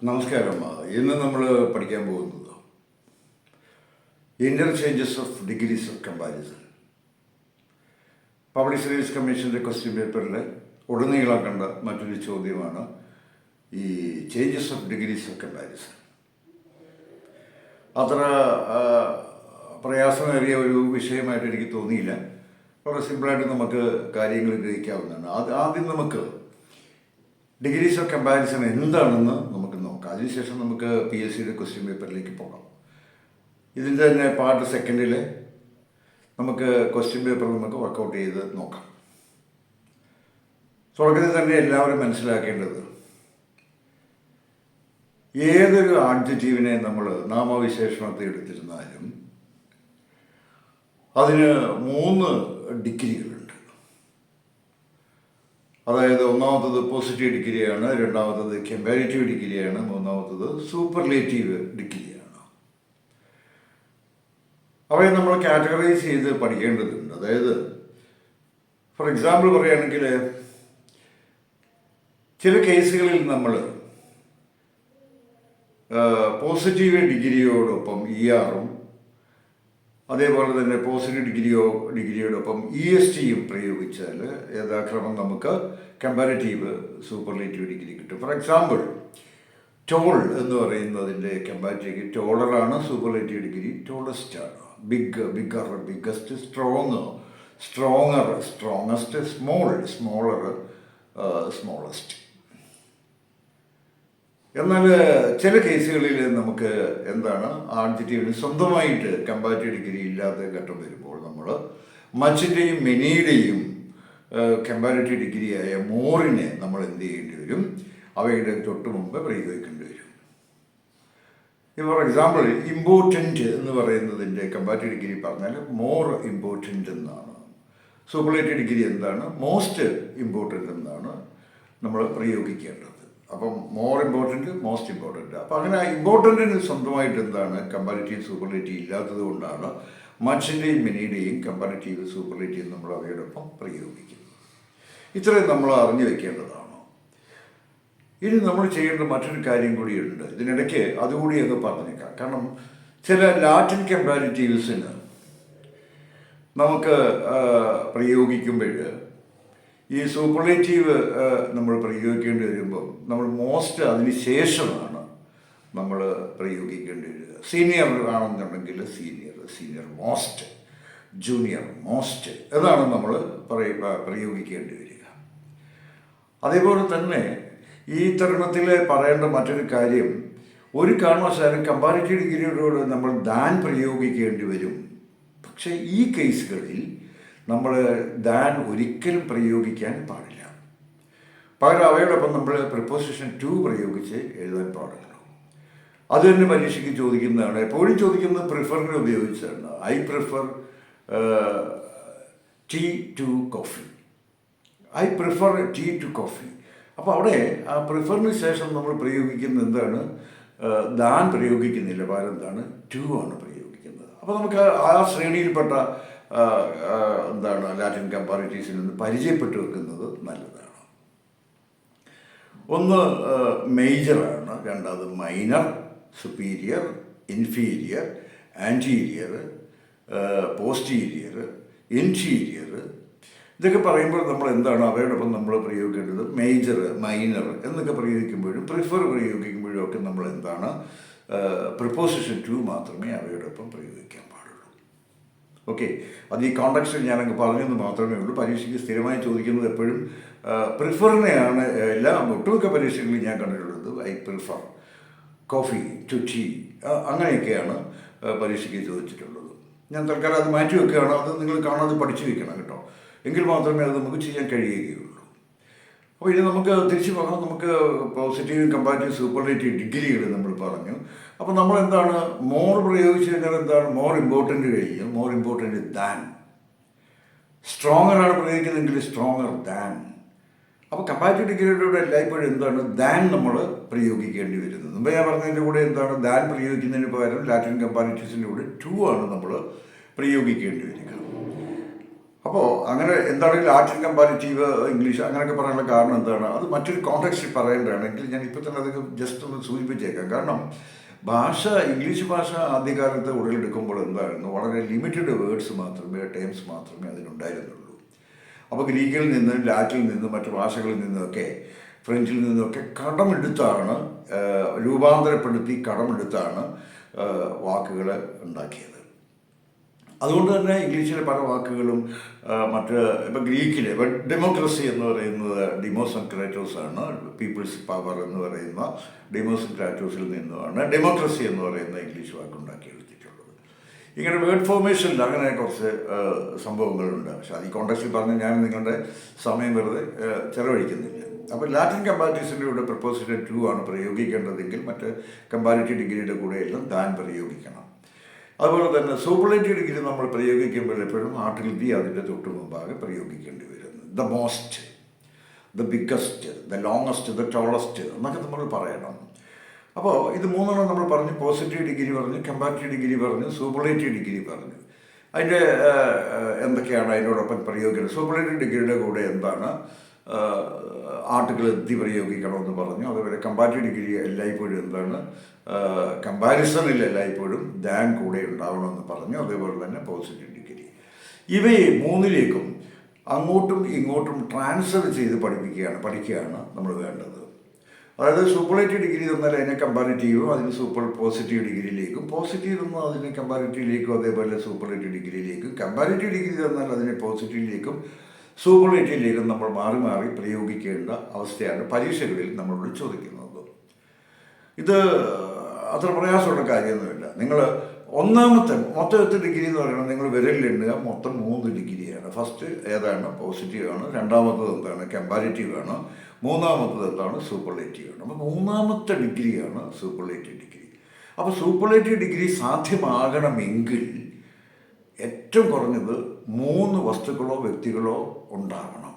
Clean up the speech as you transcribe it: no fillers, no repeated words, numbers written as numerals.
നമസ്കാരം. ഇന്ന് നമ്മൾ പഠിക്കാൻ പോകുന്നത് interchanges of degrees of comparison. Public service കമ്മീഷൻ്റെ ക്വസ്റ്റ്യൻ പേപ്പറിൽ ഉടനീളം കണ്ട മറ്റൊരു ചോദ്യമാണ് ഈ changes of degrees of comparison. അത്ര പ്രയാസമേറിയ ഒരു വിഷയമായിട്ട് എനിക്ക് തോന്നിയില്ല. വളരെ സിമ്പിളായിട്ട് നമുക്ക് കാര്യങ്ങൾ ഗ്രഹിക്കാവുന്നതാണ്. ആദ്യം നമുക്ക് ഡിഗ്രീസ് ഓഫ് കമ്പാരിസൺ എന്താണെന്ന് നമുക്ക് നോക്കാം. അതിനുശേഷം നമുക്ക് PSCയുടെ ക്വസ്റ്റ്യൻ പേപ്പറിലേക്ക് പോകാം. ഇതിൻ്റെ തന്നെ പാർട്ട് സെക്കൻഡിൽ നമുക്ക് ക്വസ്റ്റ്യൻ പേപ്പർ നമുക്ക് വർക്കൗട്ട് ചെയ്ത് നോക്കാം. തുടക്കത്തിൽ തന്നെ എല്ലാവരും മനസ്സിലാക്കേണ്ടത്, ഏതൊരു ആഡ്ജക്റ്റീവിനെ നമ്മൾ നാമവിശേഷണത്തെ എടുത്തിരുന്നാലും അതിന് 3 ഡിഗ്രികളുണ്ട്. അതായത് ഒന്നാമത്തത് പോസിറ്റീവ് ഡിഗ്രിയാണ്, രണ്ടാമത്തത് കമ്പാരിറ്റീവ് ഡിഗ്രിയാണ്, മൂന്നാമത്തത് സൂപ്പർലേറ്റീവ് ഡിഗ്രിയാണ്. അവയെ നമ്മൾ കാറ്റഗറൈസ് ചെയ്ത് പഠിക്കേണ്ടതുണ്ട്. അതായത് ഫോർ എക്സാമ്പിൾ പറയുകയാണെങ്കിൽ, ചില കേസുകളിൽ നമ്മൾ പോസിറ്റീവ് ഡിഗ്രിയോടൊപ്പം ERഉം അതേപോലെ തന്നെ പോസിറ്റീവ് ഡിഗ്രിയോടൊപ്പം ESTയും പ്രയോഗിച്ചാൽ യഥാക്രമം നമുക്ക് കമ്പാരിറ്റീവ് സൂപ്പർലേറ്റീവ് ഡിഗ്രി കിട്ടും. ഫോർ എക്സാമ്പിൾ, ടോൾ എന്ന് പറയുന്നതിൻ്റെ കമ്പാരിറ്റീവ് ടോളറാണ്, സൂപ്പർലേറ്റീവ് ഡിഗ്രി ടോളസ്റ്റ് ആണ്. Bigger, biggest, stronger, strongest, smaller, smallest. എന്നാൽ ചില കേസുകളിൽ നമുക്ക് എന്താണ്, ആഡ്ജക്റ്റീവിന് സ്വന്തമായിട്ട് കമ്പാരിറ്റീവ് ഡിഗ്രി ഇല്ലാത്ത ഘട്ടം വരുമ്പോൾ നമ്മൾ മച്ചിൻ്റെയും മെനിയുടെയും കമ്പാരിറ്റീവ് ഡിഗ്രിയായ മോറിനെ നമ്മൾ എന്ത് ചെയ്യേണ്ടി വരും, അവയുടെ തൊട്ട് മുമ്പ് പ്രയോഗിക്കേണ്ടി വരും. ഫോർ എക്സാമ്പിൾ, ഇമ്പോർട്ടൻ്റ് എന്ന് പറയുന്നതിൻ്റെ കമ്പാരിറ്റീവ് ഡിഗ്രി പറഞ്ഞാൽ മോർ ഇമ്പോർട്ടൻ്റ് എന്നാണ്. സൂപ്പർലേറ്റീവ് ഡിഗ്രി എന്താണ്, മോസ്റ്റ് ഇമ്പോർട്ടൻ്റ് എന്നാണ് നമ്മൾ പ്രയോഗിക്കേണ്ടത്. അപ്പം മോർ ഇമ്പോർട്ടൻ്റ്, മോസ്റ്റ് ഇമ്പോർട്ടൻ്റ്. അപ്പം അങ്ങനെ ഇമ്പോർട്ടൻറ്റിന് സ്വന്തമായിട്ട് എന്താണ് കമ്പാരിറ്റീവ് സൂപ്പർലേറ്റീവ് ഇല്ലാത്തത് കൊണ്ടാണ് മച്ചിൻ്റെയും മെനിയുടെയും കമ്പാരിറ്റീവ് സൂപ്പർലേറ്റീവ് നമ്മൾ അവയോടൊപ്പം പ്രയോഗിക്കുന്നത്. ഇത്രയും നമ്മൾ അറിഞ്ഞു വെക്കേണ്ടതാണ്. ഇനി നമ്മൾ ചെയ്യേണ്ട മറ്റൊരു കാര്യം കൂടിയുണ്ട്. ഇതിനിടയ്ക്ക് അതുകൂടി അങ്ങ് പറഞ്ഞേക്കാം. കാരണം ചില ലാറ്റിൻ കമ്പാരിറ്റീവ്സിന് നമുക്ക് പ്രയോഗിക്കുമ്പോൾ ഈ സൂപ്പർലേറ്റീവ് നമ്മൾ പ്രയോഗിക്കേണ്ടി വരുമ്പോൾ നമ്മൾ മോസ്റ്റ് അതിന് ശേഷമാണ് നമ്മൾ പ്രയോഗിക്കേണ്ടി വരിക. സീനിയർ ആണെന്നുണ്ടെങ്കിൽ സീനിയർ മോസ്റ്റ്, ജൂനിയർ മോസ്റ്റ് എന്നാണ് നമ്മൾ പ്രയോഗിക്കേണ്ടി വരിക. അതേപോലെ തന്നെ ഈ തരുണത്തിൽ പറയേണ്ട മറ്റൊരു കാര്യം, ഒരു കാരണവശാലും കമ്പാരിറ്റീവ് ഡിഗ്രിയോട് നമ്മൾ ദാൻ പ്രയോഗിക്കേണ്ടി വരും. പക്ഷേ ഈ കേസുകളിൽ നമ്മൾ ദാൻ ഒരിക്കലും പ്രയോഗിക്കാൻ പാടില്ല. പകരം അവയോടൊപ്പം നമ്മൾ പ്രിപ്പോസിഷൻ ടു പ്രയോഗിച്ച് എഴുതാൻ പാടുള്ളൂ. അത് തന്നെ പരീക്ഷയ്ക്ക് ചോദിക്കുന്നതാണ്. എപ്പോഴും ചോദിക്കുന്നത് പ്രിഫറിനെ ഉപയോഗിച്ചാണ്. I prefer tea to coffee, I prefer tea to coffee. അപ്പോൾ അവിടെ ആ പ്രിഫറിന് ശേഷം നമ്മൾ പ്രയോഗിക്കുന്നത് എന്താണ്, ദാൻ പ്രയോഗിക്കുന്നില്ല, പകരം എന്താണ്, ടു ആണ് പ്രയോഗിക്കുന്നത്. അപ്പോൾ നമുക്ക് ആ ശ്രേണിയിൽപ്പെട്ട എന്താണ് ലാറ്റിൻ കമ്പാരിറ്റീവ്സിൽ നിന്ന് പരിചയപ്പെട്ടു വെക്കുന്നത് നല്ലതാണ്. ഒന്ന് മേജറാണ്, രണ്ടാമത് minor, superior, inferior, anterior, posterior, interior. ഇതൊക്കെ പറയുമ്പോൾ നമ്മൾ എന്താണ് അവയോടൊപ്പം നമ്മൾ പ്രയോഗിക്കേണ്ടത്, മേജർ, മൈനർ എന്നൊക്കെ പ്രയോഗിക്കുമ്പോഴും പ്രിഫർ പ്രയോഗിക്കുമ്പോഴും ഒക്കെ നമ്മൾ എന്താണ് പ്രിപ്പോസിഷൻ ടു മാത്രമേ അവയോടൊപ്പം പ്രയോഗിക്കാൻ പാടുള്ളൂ. ഓക്കെ, അത് ഈ കോണ്ടക്സ്റ്റിൽ ഞാനങ്ങ് പറഞ്ഞെന്ന് മാത്രമേ ഉള്ളൂ. പരീക്ഷയ്ക്ക് സ്ഥിരമായി ചോദിക്കുന്നത് എപ്പോഴും പ്രിഫറിനെയാണ്. ഒട്ടുമിക്ക പരീക്ഷകളിൽ ഞാൻ കണ്ടിട്ടുള്ളത് I prefer coffee to tea, അങ്ങനെയൊക്കെയാണ് പരീക്ഷയ്ക്ക് ചോദിച്ചിട്ടുള്ളത്. ഞാൻ തൽക്കാലം അത് മാറ്റി വെക്കുകയാണ്. അത് നിങ്ങൾ കാണാതെ പഠിച്ചു വെക്കണം കേട്ടോ, എങ്കിൽ മാത്രമേ അത് നമുക്ക് ചെയ്യാൻ കഴിയുകയുള്ളൂ. അപ്പോൾ ഇനി നമുക്ക് തിരിച്ചു പോകാം. നമുക്ക് പോസിറ്റീവ് കമ്പാരിറ്റീവ് സൂപ്പർലേറ്റീവ് ഡിഗ്രികൾ നമ്മൾ പറഞ്ഞു. അപ്പോൾ നമ്മൾ എന്താണ് മോർ പ്രയോഗിച്ച് കഴിഞ്ഞാൽ എന്താണ്, മോർ ഇമ്പോർട്ടൻ്റ് കഴിയും, മോർ ഇമ്പോർട്ടൻ്റ് ദാൻ. സ്ട്രോങ്ങറാണ് പ്രയോഗിക്കുന്നതെങ്കിൽ സ്ട്രോങ്ങർ ദാൻ. അപ്പോൾ കമ്പാരിറ്റീവ് ഡിഗ്രിയുടെ എല്ലായ്പ്പോഴും എന്താണ് ദാൻ നമ്മൾ പ്രയോഗിക്കേണ്ടി വരുന്നത്. മുമ്പ് ഞാൻ പറഞ്ഞതിൻ്റെ കൂടെ എന്താണ് ദാൻ പ്രയോഗിക്കുന്നതിന് പകരം ലാറ്റിൻ കമ്പാരിറ്റീവ്സിൻ്റെ കൂടെ ടു ആണ് നമ്മൾ പ്രയോഗിക്കേണ്ടി വരിക. അപ്പോൾ അങ്ങനെ എന്താണെങ്കിൽ ലാറ്റിൻ കമ്പാരിറ്റീവ് ഇംഗ്ലീഷ് അങ്ങനെയൊക്കെ പറയാനുള്ള കാരണം എന്താണ്, അത് മറ്റൊരു കോണ്ടെക്സ്റ്റിൽ പറയേണ്ടതാണെങ്കിൽ ഞാൻ ഇപ്പോൾ തന്നെ അതൊക്കെ ജസ്റ്റ് ഒന്ന് സൂചിപ്പിച്ചേക്കാം. കാരണം ഭാഷ, ഇംഗ്ലീഷ് ഭാഷ ആദ്യകാലത്ത് ഉടലെടുക്കുമ്പോൾ എന്തായിരുന്നു, വളരെ ലിമിറ്റഡ് വേർഡ്സ് മാത്രമേ, ടേംസ് മാത്രമേ അതിനുണ്ടായിരുന്നുള്ളൂ. അപ്പോൾ ഗ്രീക്കിൽ നിന്ന്, ലാറ്റിനിൽ നിന്ന്, മറ്റു ഭാഷകളിൽ നിന്നൊക്കെ, ഫ്രഞ്ചിൽ നിന്നൊക്കെ കടമെടുത്താണ്, രൂപാന്തരപ്പെടുത്തി കടമെടുത്താണ് വാക്കുകൾ ഉണ്ടാക്കിയത്. അതുകൊണ്ട് തന്നെ ഇംഗ്ലീഷിലെ പല വാക്കുകളും മറ്റ് ഇപ്പം ഗ്രീക്കിലെ ഇപ്പം ഡെമോക്രസി എന്ന് പറയുന്നത് ഡിമോസ് ആൻഡ് ക്രാറ്റോസ് ആണ്. പീപ്പിൾസ് പവർ എന്ന് പറയുന്ന ഡിമോസ് ആൻഡ് ക്രാറ്റോസിൽ നിന്നുമാണ് ഡെമോക്രസി എന്ന് പറയുന്ന ഇംഗ്ലീഷ് വാക്കുണ്ടാക്കി എടുത്തിട്ടുള്ളത്. ഇങ്ങനെ വേർഡ് ഫോർമേഷനിൽ അങ്ങനെ കുറച്ച് സംഭവങ്ങളുണ്ട്. പക്ഷേ അത് ഈ കോണ്ടക്സ്റ്റിൽ പറഞ്ഞ് ഞാൻ നിങ്ങളുടെ സമയം വെറുതെ ചിലവഴിക്കുന്നില്ല. അപ്പോൾ ലാറ്റിൻ കമ്പാരിറ്റീവ്സിൻ്റെ കൂടെ പ്രപ്പോസിഷൻ 2 ആണ് പ്രയോഗിക്കേണ്ടതെങ്കിൽ മറ്റ് കമ്പാരിറ്റീവ് ഡിഗ്രിയുടെ കൂടെ എല്ലാം താൻ പ്രയോഗിക്കണം. അതുപോലെ തന്നെ സൂപ്പർലേറ്റീവ് ഡിഗ്രി നമ്മൾ പ്രയോഗിക്കുമ്പോൾ എപ്പോഴും ആർട്ടിക്കിൾ ബി അതിൻ്റെ തൊട്ട് മുമ്പാകെ പ്രയോഗിക്കേണ്ടി വരുന്നത്. The most, the biggest, the longest, the tallest എന്നൊക്കെ നമ്മൾ പറയണം. അപ്പോൾ ഇത് മൂന്നെണ്ണം നമ്മൾ പറഞ്ഞു. പോസിറ്റീവ് ഡിഗ്രി പറഞ്ഞു, കമ്പാരിറ്റീവ് ഡിഗ്രി പറഞ്ഞു, സൂപ്പർലേറ്റീവ് ഡിഗ്രി പറഞ്ഞു. അതിൻ്റെ എന്തൊക്കെയാണ് അതിനോടൊപ്പം പ്രയോഗിക്കുന്നത്. സൂപ്പർലേറ്റീവ് ഡിഗ്രിയുടെ കൂടെ എന്താണ്, ആർട്ടിക്കിൾ ദി പ്രയോഗിക്കണമെന്ന് പറഞ്ഞു. അതുപോലെ കമ്പാരിറ്റീവ് ഡിഗ്രി എല്ലായ്പ്പോഴും എന്താണ്, കമ്പാരിസണിൽ എല്ലായ്പ്പോഴും ദാൻ കൂടെ ഉണ്ടാവണമെന്ന് പറഞ്ഞു. അതേപോലെ തന്നെ പോസിറ്റീവ് ഡിഗ്രി. ഇവയെ മൂന്നിലേക്കും അങ്ങോട്ടും ഇങ്ങോട്ടും ട്രാൻസ്ഫർ ചെയ്ത് പഠിക്കുകയാണ് നമ്മൾ വേണ്ടത്. അതായത് സൂപ്പർലേറ്റീവ് ഡിഗ്രി തന്നാൽ അതിനെ കമ്പാരിറ്റീവും, അതിന് പോസിറ്റീവ് ഡിഗ്രിയിലേക്കും, പോസിറ്റീവ് തന്നാൽ അതിനെ കമ്പാരിറ്റീവിലേക്കും, അതേപോലെ സൂപ്പർലേറ്റീവ് ഡിഗ്രിയിലേക്കും, കമ്പാരിറ്റീവ് ഡിഗ്രി തന്നാൽ അതിനെ പോസിറ്റീവിലേക്കും സൂപ്പർലേറ്റീവിലേക്കും നമ്മൾ മാറി മാറി പ്രയോഗിക്കേണ്ട അവസ്ഥയാണ് പരീക്ഷകളിൽ നമ്മളോട് ചോദിക്കുന്നത്. ഇത് അത്ര പ്രയാസമുള്ള കാര്യമൊന്നുമില്ല. നിങ്ങൾ മൊത്തം 8 ഡിഗ്രി എന്ന് പറയുന്നത് നിങ്ങൾ വിരലിലെണ്ണുക, മൊത്തം 3 ഡിഗ്രിയാണ്. ഫസ്റ്റ് ഏതാണ്, പോസിറ്റീവ് ആണ്. രണ്ടാമത്തത് എന്താണ്, കമ്പാരിറ്റീവ് ആണ്. മൂന്നാമത്തത് എന്താണ്, സൂപ്പർലേറ്റീവ് ആണ്. അപ്പോൾ 3ാമത്തെ ഡിഗ്രിയാണ് സൂപ്പർലേറ്റീവ് ഡിഗ്രി. അപ്പോൾ സൂപ്പർലേറ്റീവ് ഡിഗ്രി സാധ്യമാകണമെങ്കിൽ ഏറ്റവും കുറഞ്ഞത് 3 വസ്തുക്കളോ വ്യക്തികളോ ഉണ്ടാകണം.